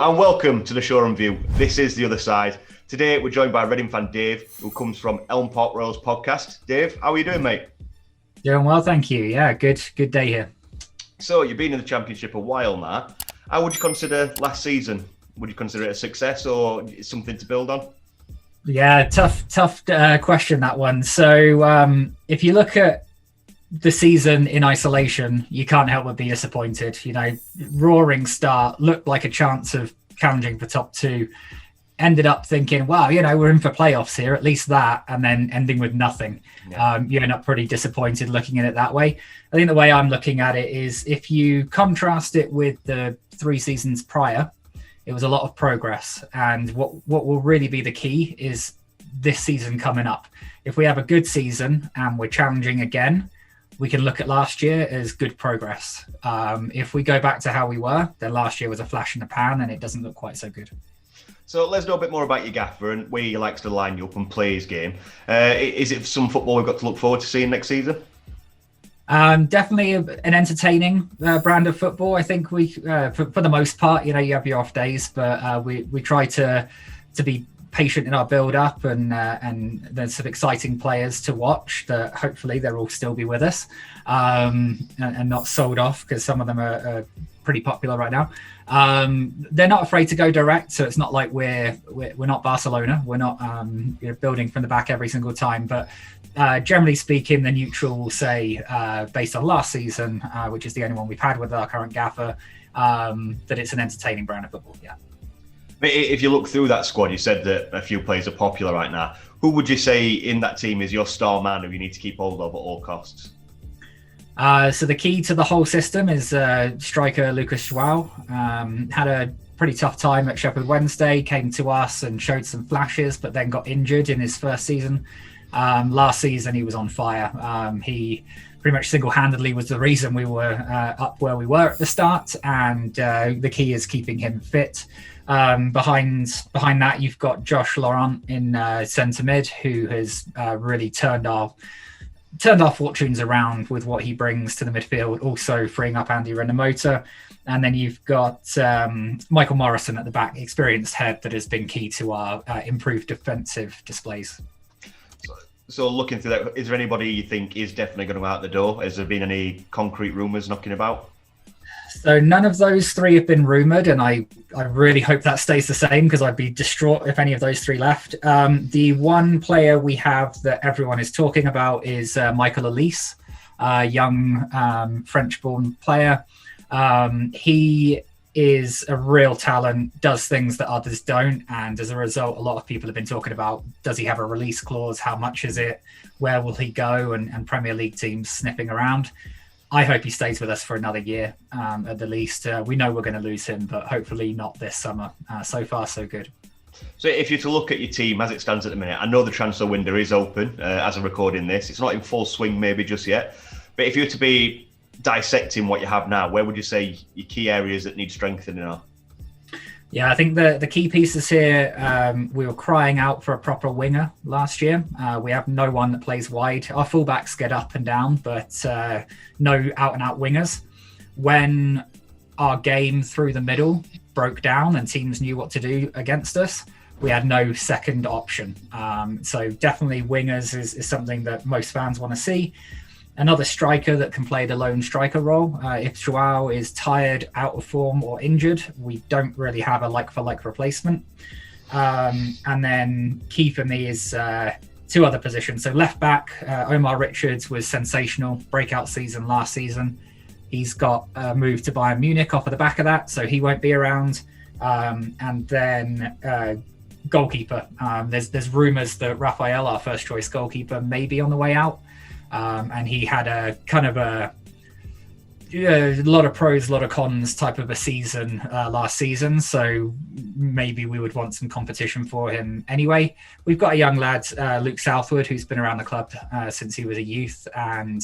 Hello and welcome to the Shoreham View. This is The Other Side. Today we're joined by Reading fan Dave, who comes from Elm Park Royals podcast. Dave, how are you doing, mate? Doing well, thank you. Yeah, good day here. So you've been in the Championship a while now. How would you consider last season? Would you consider it a success or something to build on? Yeah, tough question, that one. So if you look at the season in isolation, you can't help but be disappointed. You know, roaring start, looked like a chance of challenging for top two. Ended up thinking, wow, you know, we're in for playoffs here, at least that, and then ending with nothing. Yeah. You end up pretty disappointed looking at it that way. I think the way I'm looking at it is if you contrast it with the 3 seasons prior, it was a lot of progress. And what will really be the key is this season coming up. If we have a good season and we're challenging again, we can look at last year as good progress. If we go back to how we were, then last year was a flash in the pan and it doesn't look quite so good. So let's know a bit more about your gaffer and where he likes to line you up and play his game. Is it some football we've got to look forward to seeing next season? Definitely an entertaining brand of football. I think we, for the most part, you know, you have your off days, but we try to be patient in our build up and there's some exciting players to watch that hopefully they'll all still be with us and not sold off, because some of them are pretty popular right now. They're not afraid to go direct, so it's not like we're not Barcelona. We're not building from the back every single time, but generally speaking, the neutral will say, based on last season, which is the only one we've had with our current gaffer, that it's an entertaining brand of football. Yeah. If you look through that squad, you said that a few players are popular right now. Who would you say in that team is your star man who you need to keep hold of at all costs? So the key to the whole system is striker Lucas Joao. Had a pretty tough time at Sheffield Wednesday, came to us and showed some flashes, but then got injured in his first season. Last season, he was on fire. He pretty much single-handedly was the reason we were up where we were at the start, and the key is keeping him fit. Behind that, you've got Josh Laurent in centre mid, who has really turned our fortunes around with what he brings to the midfield, also freeing up Andy Renamotor. And then you've got Michael Morrison at the back, experienced head that has been key to our improved defensive displays. So looking through that, is there anybody you think is definitely going to go out the door? Has there been any concrete rumours knocking about? So none of those 3 have been rumoured, and I really hope that stays the same, because I'd be distraught if any of those 3 left. The one player we have that everyone is talking about is Michael Elise, a young French-born player. He is a real talent, does things that others don't, and as a result, a lot of people have been talking about, does he have a release clause? How much is it? Where will he go? And Premier League teams sniffing around. I hope he stays with us for another year, at the least. We know we're going to lose him, but hopefully not this summer. So far, so good. So if you're to look at your team as it stands at the minute, I know the transfer window is open as I'm recording this. It's not in full swing maybe just yet. But if you were to be dissecting what you have now, where would you say your key areas that need strengthening are? Yeah, I think the key pieces here, we were crying out for a proper winger last year. We have no one that plays wide. Our fullbacks get up and down, but no out-and-out wingers. When our game through the middle broke down and teams knew what to do against us, we had no second option. So definitely wingers is something that most fans want to see. Another striker that can play the lone striker role. If Joao is tired, out of form or injured, we don't really have a like-for-like replacement. And then key for me is 2 other positions. So left back, Omar Richards was sensational, breakout season last season. He's got moved to Bayern Munich off of the back of that, so he won't be around. And then goalkeeper. There's rumours that Rafael, our first choice goalkeeper, may be on the way out. And he had a kind of a lot of pros, a lot of cons type of a season last season. So maybe we would want some competition for him anyway. We've got a young lad, Luke Southwood, who's been around the club since he was a youth, and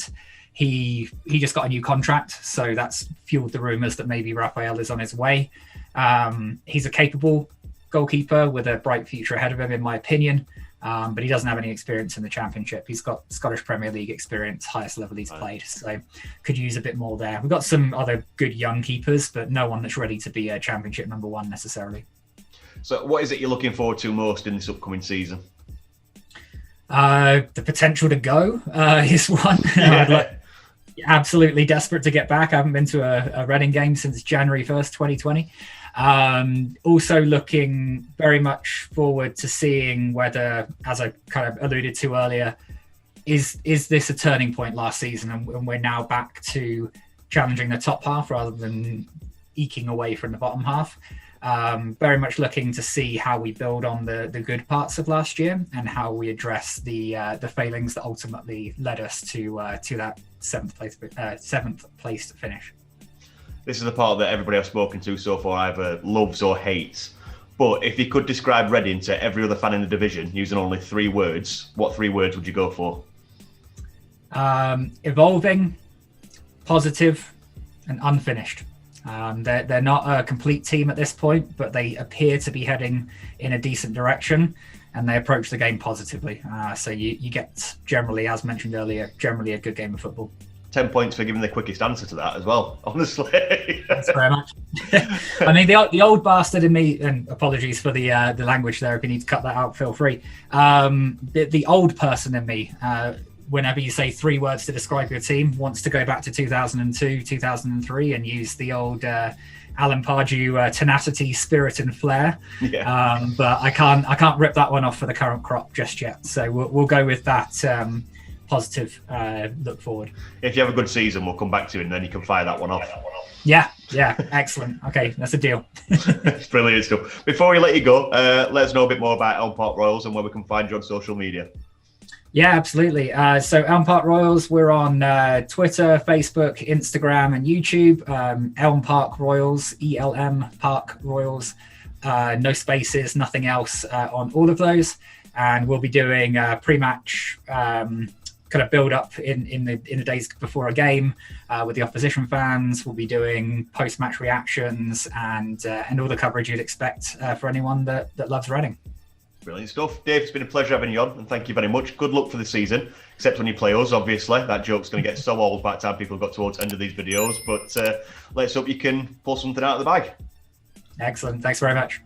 he just got a new contract. So that's fueled the rumours that maybe Rafael is on his way. He's a capable goalkeeper with a bright future ahead of him, in my opinion. but he doesn't have any experience in the Championship. He's got Scottish Premier League experience, highest level he's played, so could use a bit more there. We've got some other good young keepers, but no one that's ready to be a Championship number one necessarily. So what is it you're looking forward to most in this upcoming season? The potential to go is one. Absolutely desperate to get back. I haven't been to a Reading game since January 1st, 2020. Also looking very much forward to seeing whether, as I kind of alluded to earlier, is this a turning point last season and we're now back to challenging the top half rather than eking away from the bottom half. Very much looking to see how we build on the good parts of last year and how we address the failings that ultimately led us to that seventh place finish. This is the part that everybody I've spoken to so far either loves or hates. But if you could describe Reading to every other fan in the division using only 3 words, what 3 words would you go for? Evolving, positive, and unfinished. They're not a complete team at this point, but they appear to be heading in a decent direction, and they approach the game positively. So you get, generally, as mentioned earlier, generally a good game of football. 10 points for giving the quickest answer to that as well, honestly. Thanks very much. I mean, the old bastard in me, and apologies for the language there, if you need to cut that out, feel free. The old person in me, whenever you say 3 words to describe your team, wants to go back to 2002, 2003 and use the old Alan Pardew tenacity, spirit and flair. Yeah. But I can't rip that one off for the current crop just yet. So we'll go with that positive look forward. If you have a good season, we'll come back to it and then you can fire that one off. Yeah, excellent. Okay, that's a deal. It's brilliant stuff. Before we let you go, let us know a bit more about Elm Park Royals and where we can find you on social media. Yeah, absolutely. So Elm Park Royals, we're on Twitter, Facebook, Instagram, and YouTube. Elm Park Royals, ELM Park Royals. No spaces, nothing else on all of those. And we'll be doing pre-match kind of build up in the days before a game with the opposition fans. We'll be doing post-match reactions and all the coverage you'd expect for anyone that loves Reading. Brilliant stuff. Dave, it's been a pleasure having you on, and thank you very much. Good luck for the season, except when you play us, obviously. That joke's going to get so old by the time people got towards the end of these videos, but let's hope you can pull something out of the bag. Excellent. Thanks very much.